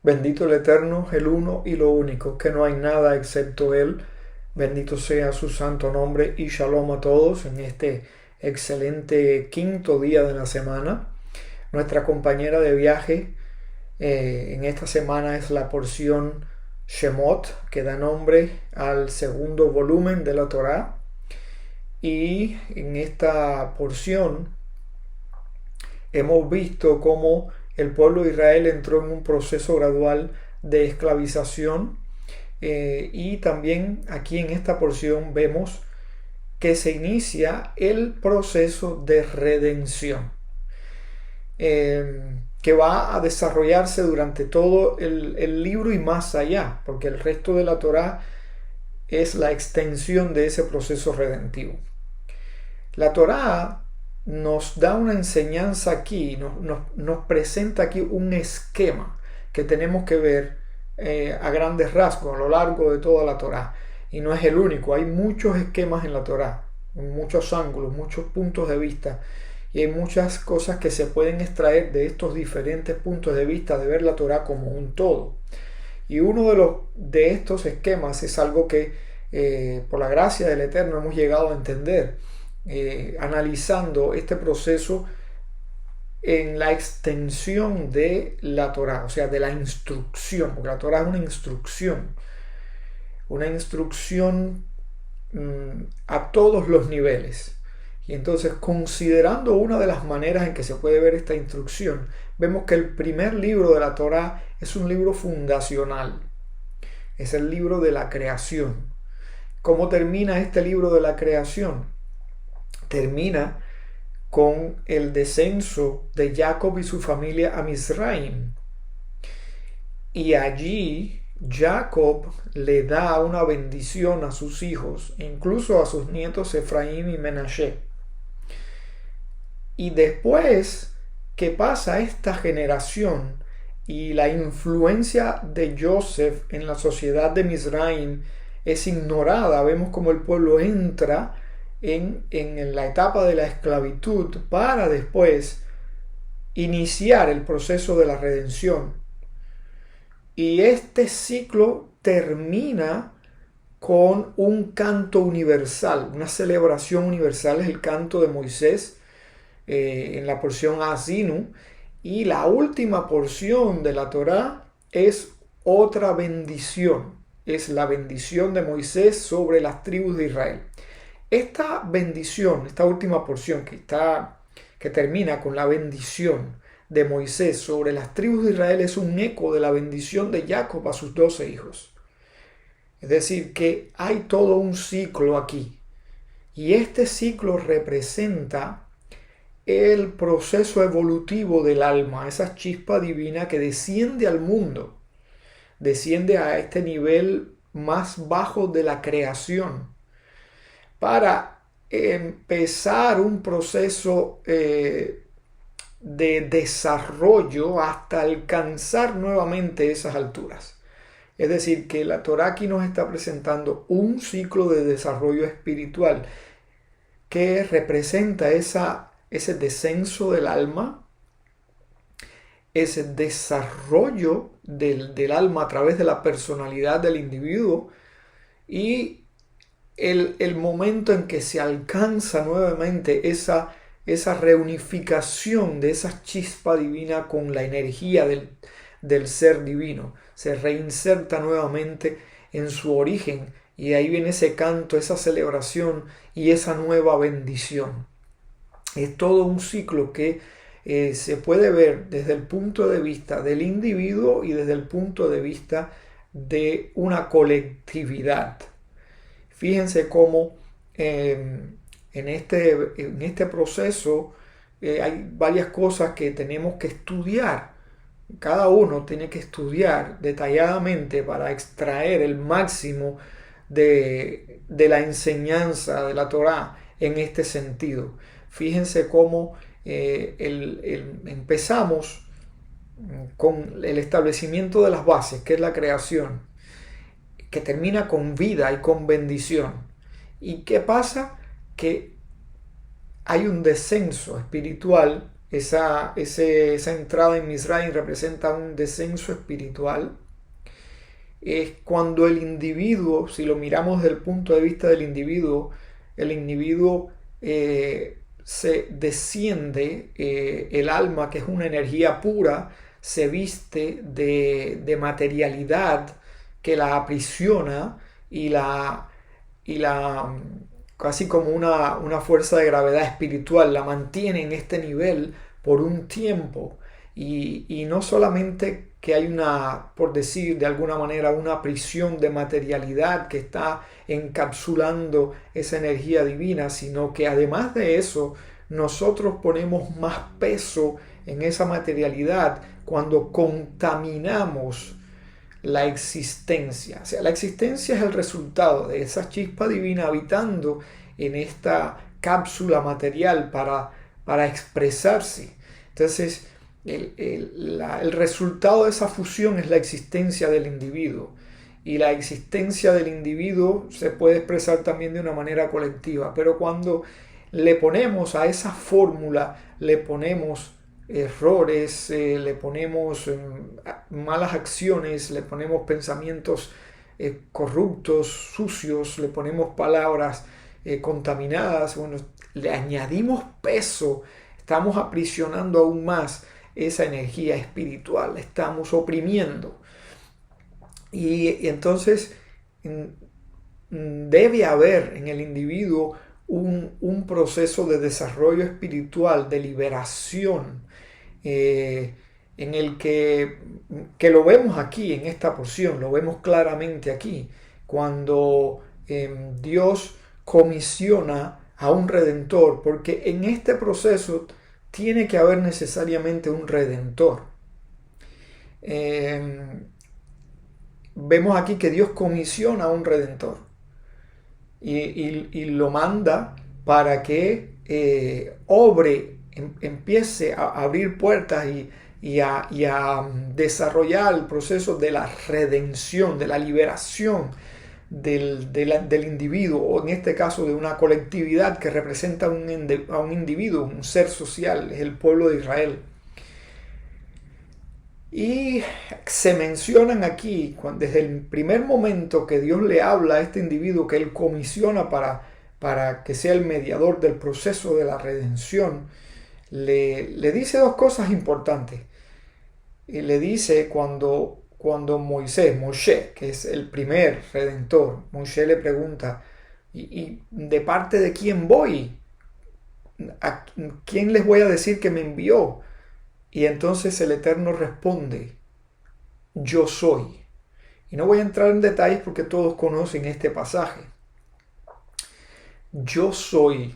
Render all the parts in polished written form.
Bendito el Eterno, el uno y lo único, que no hay nada excepto Él. Bendito sea su santo nombre y shalom a todos en este excelente quinto día de la semana. Nuestra compañera de viaje en esta semana es la porción Shemot, que da nombre al segundo volumen de la Torá. Y en esta porción hemos visto cómo el pueblo de Israel entró en un proceso gradual de esclavización y también aquí en esta porción vemos que se inicia el proceso de redención que va a desarrollarse durante todo el libro y más allá, porque el resto de la Torá es la extensión de ese proceso redentivo. La Torá nos da una enseñanza aquí, nos presenta aquí un esquema que tenemos que ver a grandes rasgos a lo largo de toda la Torá. Y no es el único, hay muchos esquemas en la Torá, muchos ángulos, muchos puntos de vista. Y hay muchas cosas que se pueden extraer de estos diferentes puntos de vista de ver la Torá como un todo. Y uno de estos esquemas es algo que por la gracia del Eterno hemos llegado a entender. Analizando este proceso en la extensión de la Torá, o sea, de la instrucción, porque la Torá es una instrucción a todos los niveles. Y entonces, considerando una de las maneras en que se puede ver esta instrucción, vemos que el primer libro de la Torá es un libro fundacional, es el libro de la creación. ¿Cómo termina este libro de la creación? Termina con el descenso de Jacob y su familia a Misraim. Y allí Jacob le da una bendición a sus hijos, incluso a sus nietos Efraín y Menashe. Y después que pasa esta generación y la influencia de Joseph en la sociedad de Misraim es ignorada, vemos como el pueblo entra en la etapa de la esclavitud para después iniciar el proceso de la redención. Y este ciclo termina con un canto universal, una celebración universal, es el canto de Moisés en la porción Asinu, y la última porción de la Torá es otra bendición, es la bendición de Moisés sobre las tribus de Israel. Esta bendición, esta última porción que termina con la bendición de Moisés sobre las tribus de Israel es un eco de la bendición de Jacob a sus 12 hijos. Es decir, que hay todo un ciclo aquí. Y este ciclo representa el proceso evolutivo del alma, esa chispa divina que desciende al mundo, desciende a este nivel más bajo de la creación, para empezar un proceso de desarrollo hasta alcanzar nuevamente esas alturas. Es decir, que la Torá aquí nos está presentando un ciclo de desarrollo espiritual que representa ese descenso del alma, ese desarrollo del alma a través de la personalidad del individuo y el momento en que se alcanza nuevamente esa reunificación de esa chispa divina con la energía del ser divino. Se reinserta nuevamente en su origen y ahí viene ese canto, esa celebración y esa nueva bendición. Es todo un ciclo que se puede ver desde el punto de vista del individuo y desde el punto de vista de una colectividad. Fíjense cómo en este proceso hay varias cosas que tenemos que estudiar. Cada uno tiene que estudiar detalladamente para extraer el máximo de la enseñanza de la Torá en este sentido. Fíjense cómo empezamos con el establecimiento de las bases, que es la creación, que termina con vida y con bendición. ¿Y qué pasa? Que hay un descenso espiritual esa entrada en Mizraim representa un descenso espiritual. Es cuando el individuo, si lo miramos desde el punto de vista del individuo, el individuo se desciende, el alma, que es una energía pura, se viste de materialidad que la aprisiona y la casi como una fuerza de gravedad espiritual, la mantiene en este nivel por un tiempo. Y no solamente que hay una, por decir de alguna manera, una prisión de materialidad que está encapsulando esa energía divina, sino que además de eso, nosotros ponemos más peso en esa materialidad cuando contaminamos la existencia. O sea, la existencia es el resultado de esa chispa divina habitando en esta cápsula material para expresarse. Entonces, el resultado de esa fusión es la existencia del individuo. Y la existencia del individuo se puede expresar también de una manera colectiva. Pero cuando le ponemos a esa fórmula, le ponemos errores, le ponemos malas acciones, le ponemos pensamientos corruptos, sucios, le ponemos palabras contaminadas, bueno, le añadimos peso, estamos aprisionando aún más esa energía espiritual, la estamos oprimiendo. Y entonces debe haber en el individuo un proceso de desarrollo espiritual, de liberación, en el que lo vemos aquí, en esta porción, lo vemos claramente aquí, cuando Dios comisiona a un redentor, porque en este proceso tiene que haber necesariamente un redentor. Vemos aquí que Dios comisiona a un redentor y lo manda para que obre, empiece a abrir puertas y a desarrollar el proceso de la redención, de la liberación del individuo, o en este caso de una colectividad que representa a un individuo, un ser social, es el pueblo de Israel. Y se mencionan aquí, desde el primer momento que Dios le habla a este individuo que él comisiona para que sea el mediador del proceso de la redención, le dice dos cosas importantes. Y le dice cuando Moshe, que es el primer redentor, Moshe le pregunta, ¿y de parte de quién voy? ¿A quién les voy a decir que me envió? Y entonces el Eterno responde, yo soy. Y no voy a entrar en detalles porque todos conocen este pasaje. Yo soy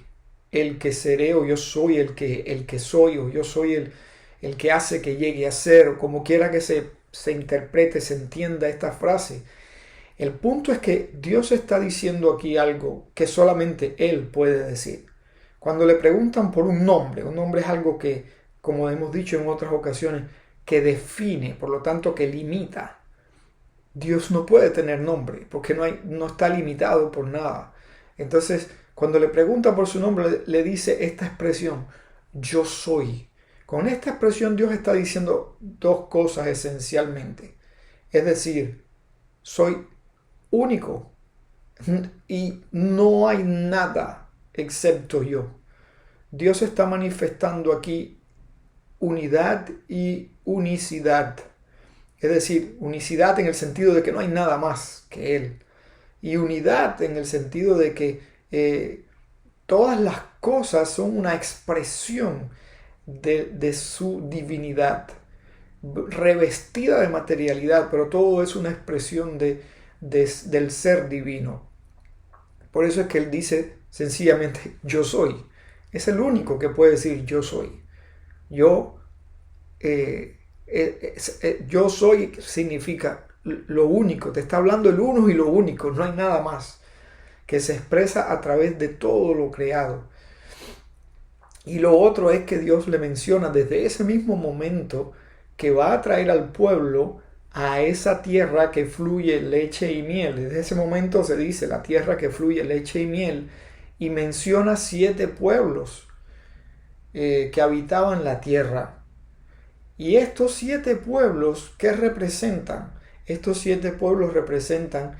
el que seré, o yo soy el que soy, o yo soy el que hace que llegue a ser, o como quiera que se interprete, se entienda esta frase. El punto es que Dios está diciendo aquí algo que solamente Él puede decir. Cuando le preguntan por un nombre es algo que, como hemos dicho en otras ocasiones, que define, por lo tanto que limita. Dios no puede tener nombre porque no está limitado por nada. Entonces, cuando le preguntan por su nombre, le dice esta expresión, yo soy. Con esta expresión Dios está diciendo dos cosas esencialmente. Es decir, soy único y no hay nada excepto yo. Dios está manifestando aquí unidad y unicidad. Es decir, unicidad en el sentido de que no hay nada más que Él. Y unidad en el sentido de que todas las cosas son una expresión de su divinidad, revestida de materialidad, pero todo es una expresión del ser divino. Por eso es que Él dice sencillamente, yo soy. Es el único que puede decir, yo soy. Yo soy significa lo único, te está hablando el uno y lo único, no hay nada más, que se expresa a través de todo lo creado. Y lo otro es que Dios le menciona desde ese mismo momento que va a traer al pueblo a esa tierra que fluye leche y miel. Desde ese momento se dice la tierra que fluye leche y miel, y menciona 7 pueblos. que habitaban la tierra. Y estos 7 pueblos, ¿qué representan? Estos 7 pueblos representan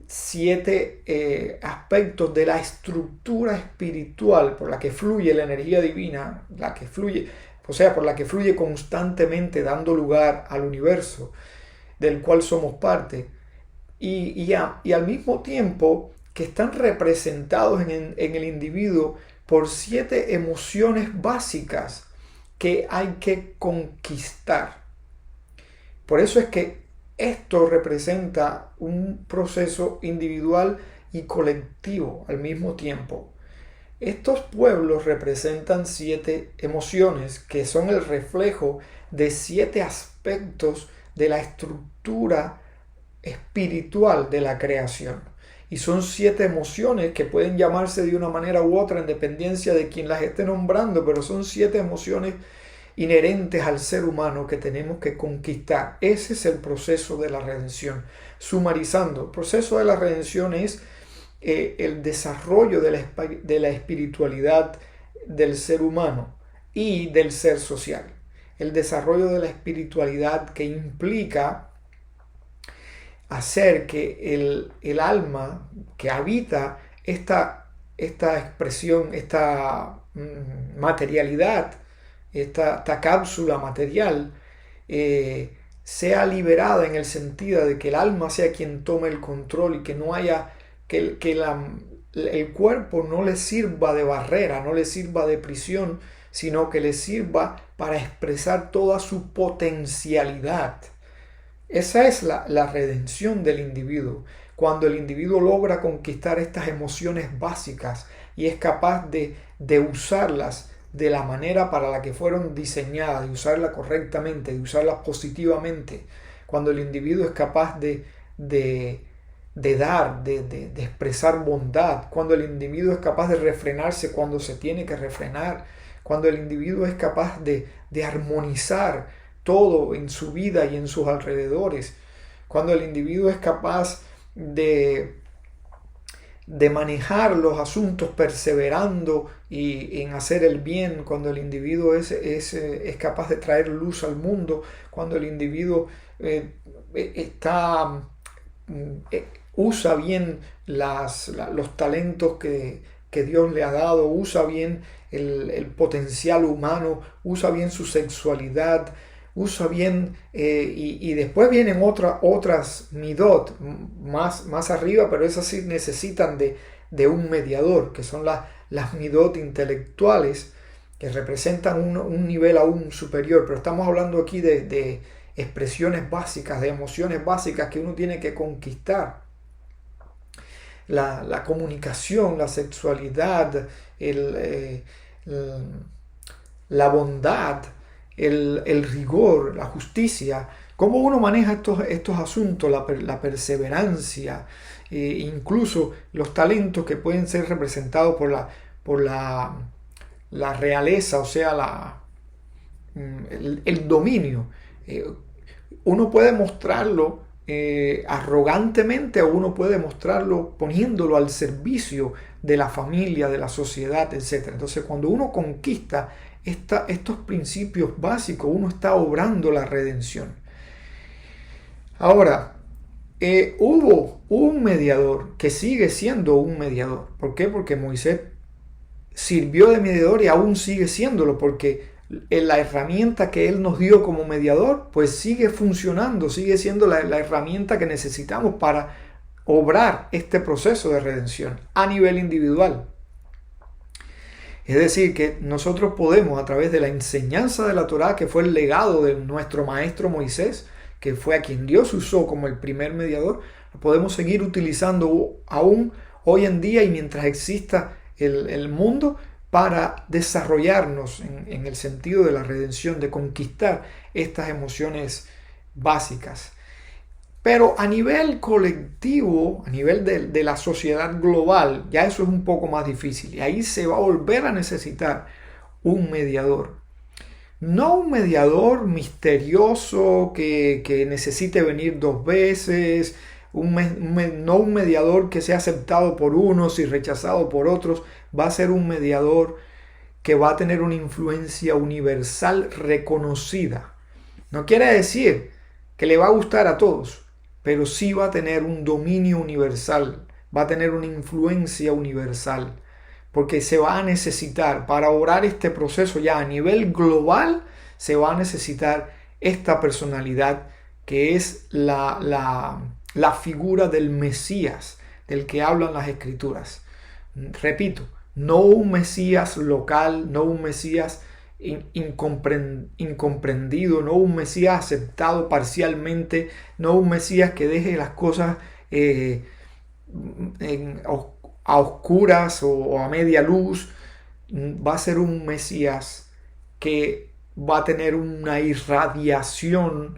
7 aspectos de la estructura espiritual por la que fluye la energía divina, la que fluye, o sea, por la que fluye constantemente dando lugar al universo del cual somos parte. Y al mismo tiempo que están representados en el individuo por 7 emociones básicas que hay que conquistar. Por eso es que esto representa un proceso individual y colectivo al mismo tiempo. Estos pueblos representan 7 emociones que son el reflejo de 7 aspectos de la estructura espiritual de la creación. Y son 7 emociones que pueden llamarse de una manera u otra en dependencia de quien las esté nombrando, pero son 7 emociones inherentes al ser humano que tenemos que conquistar. Ese es el proceso de la redención. Sumarizando, el proceso de la redención es el desarrollo de la espiritualidad del ser humano y del ser social. El desarrollo de la espiritualidad que implica hacer que el alma que habita esta expresión, esta materialidad, esta cápsula material, sea liberada en el sentido de que el alma sea quien tome el control y que no haya, que el cuerpo no le sirva de barrera, no le sirva de prisión, sino que le sirva para expresar toda su potencialidad. Esa es la redención del individuo, cuando el individuo logra conquistar estas emociones básicas y es capaz de usarlas de la manera para la que fueron diseñadas, de usarlas correctamente, de usarlas positivamente, cuando el individuo es capaz de dar, de expresar bondad, cuando el individuo es capaz de refrenarse cuando se tiene que refrenar, cuando el individuo es capaz de armonizar todo en su vida y en sus alrededores, cuando el individuo es capaz de manejar los asuntos perseverando y en hacer el bien, cuando el individuo es capaz de traer luz al mundo, cuando el individuo usa bien los talentos que Dios le ha dado, usa bien el potencial humano, usa bien su sexualidad, usa bien, y después vienen otras midot más arriba, pero esas sí necesitan de un mediador, que son las midot intelectuales, que representan un nivel aún superior, pero estamos hablando aquí de expresiones básicas, de emociones básicas que uno tiene que conquistar. La comunicación, la sexualidad, la bondad, el rigor, la justicia, cómo uno maneja estos asuntos, la perseverancia, incluso los talentos que pueden ser representados por la realeza, o sea, el dominio. Uno puede mostrarlo arrogantemente, o uno puede mostrarlo poniéndolo al servicio de la familia, de la sociedad, etc. Entonces, cuando uno conquista estos principios básicos, uno está obrando la redención. Ahora, hubo un mediador que sigue siendo un mediador. ¿Por qué? Porque Moisés sirvió de mediador y aún sigue siéndolo, porque la herramienta que él nos dio como mediador, pues sigue funcionando, sigue siendo la herramienta que necesitamos para obrar este proceso de redención a nivel individual. Es decir, que nosotros podemos, a través de la enseñanza de la Torá, que fue el legado de nuestro maestro Moisés, que fue a quien Dios usó como el primer mediador, podemos seguir utilizando aún hoy en día y mientras exista el mundo, para desarrollarnos en el sentido de la redención, de conquistar estas emociones básicas. Pero a nivel colectivo, a nivel de la sociedad global, ya eso es un poco más difícil. Y ahí se va a volver a necesitar un mediador. No un mediador misterioso que necesite venir 2 veces, no un mediador que sea aceptado por unos y rechazado por otros. Va a ser un mediador que va a tener una influencia universal reconocida. No quiere decir que le va a gustar a todos, pero sí va a tener un dominio universal, va a tener una influencia universal, porque se va a necesitar, para obrar este proceso ya a nivel global, se va a necesitar esta personalidad que es la figura del Mesías, del que hablan las Escrituras. Repito, no un Mesías local, no un Mesías incomprendido, no un Mesías aceptado parcialmente, no un Mesías que deje las cosas a oscuras o a media luz. Va a ser un Mesías que va a tener una irradiación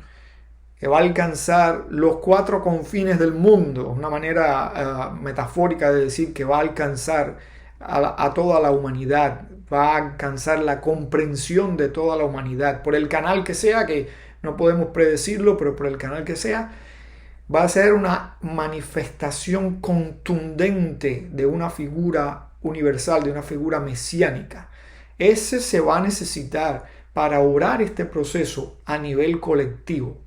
que va a alcanzar los cuatro confines del mundo, una manera metafórica de decir que va a alcanzar a toda la humanidad, va a alcanzar la comprensión de toda la humanidad, por el canal que sea, que no podemos predecirlo, pero por el canal que sea, va a ser una manifestación contundente de una figura universal, de una figura mesiánica. Ese se va a necesitar para obrar este proceso a nivel colectivo,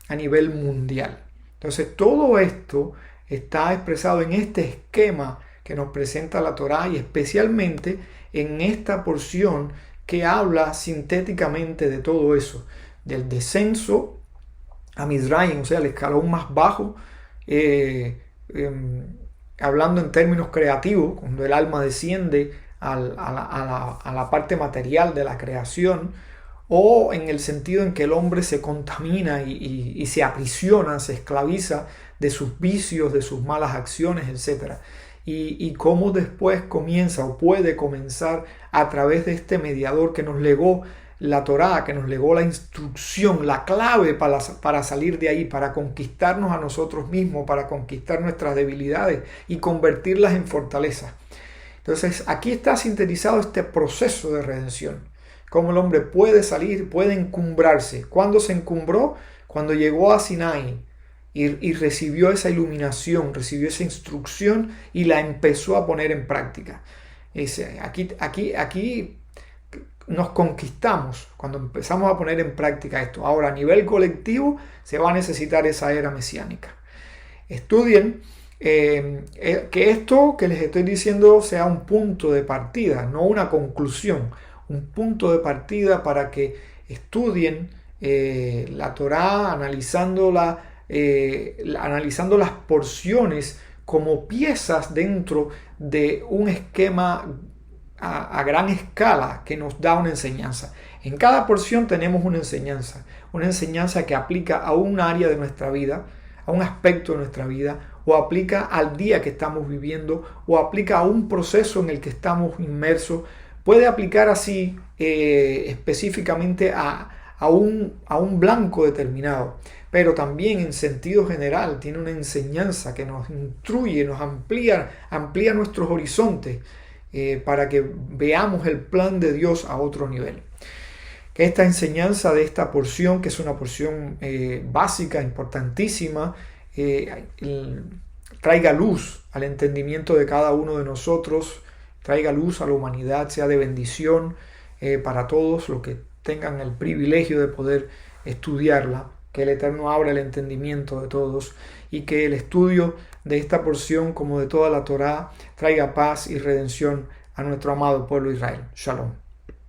a nivel mundial. Entonces todo esto está expresado en este esquema que nos presenta la Torá y especialmente en esta porción que habla sintéticamente de todo eso, del descenso a Mizraim, o sea, el escalón más bajo, hablando en términos creativos, cuando el alma desciende a la parte material de la creación, o en el sentido en que el hombre se contamina y se aprisiona, se esclaviza de sus vicios, de sus malas acciones, etc. Y cómo después comienza o puede comenzar a través de este mediador que nos legó la Torá, que nos legó la instrucción, la clave para salir de ahí, para conquistarnos a nosotros mismos, para conquistar nuestras debilidades y convertirlas en fortaleza. Entonces aquí está sintetizado este proceso de redención. Cómo el hombre puede salir, puede encumbrarse. ¿Cuándo se encumbró? Cuando llegó a Sinai y recibió esa iluminación, recibió esa instrucción y la empezó a poner en práctica. Aquí nos conquistamos cuando empezamos a poner en práctica esto. Ahora, a nivel colectivo, se va a necesitar esa era mesiánica. Estudien que esto que les estoy diciendo sea un punto de partida, no una conclusión. Un punto de partida para que estudien la Torá, analizando las porciones como piezas dentro de un esquema a gran escala que nos da una enseñanza. En cada porción tenemos una enseñanza que aplica a un área de nuestra vida, a un aspecto de nuestra vida, o aplica al día que estamos viviendo, o aplica a un proceso en el que estamos inmersos. Puede aplicar así específicamente a un blanco determinado, pero también en sentido general tiene una enseñanza que nos instruye, nos amplía nuestros horizontes para que veamos el plan de Dios a otro nivel. Que esta enseñanza de esta porción, que es una porción básica, importantísima, traiga luz al entendimiento de cada uno de nosotros, traiga luz a la humanidad, sea de bendición para todos los que tengan el privilegio de poder estudiarla, que el Eterno abra el entendimiento de todos y que el estudio de esta porción, como de toda la Torá, traiga paz y redención a nuestro amado pueblo Israel. Shalom.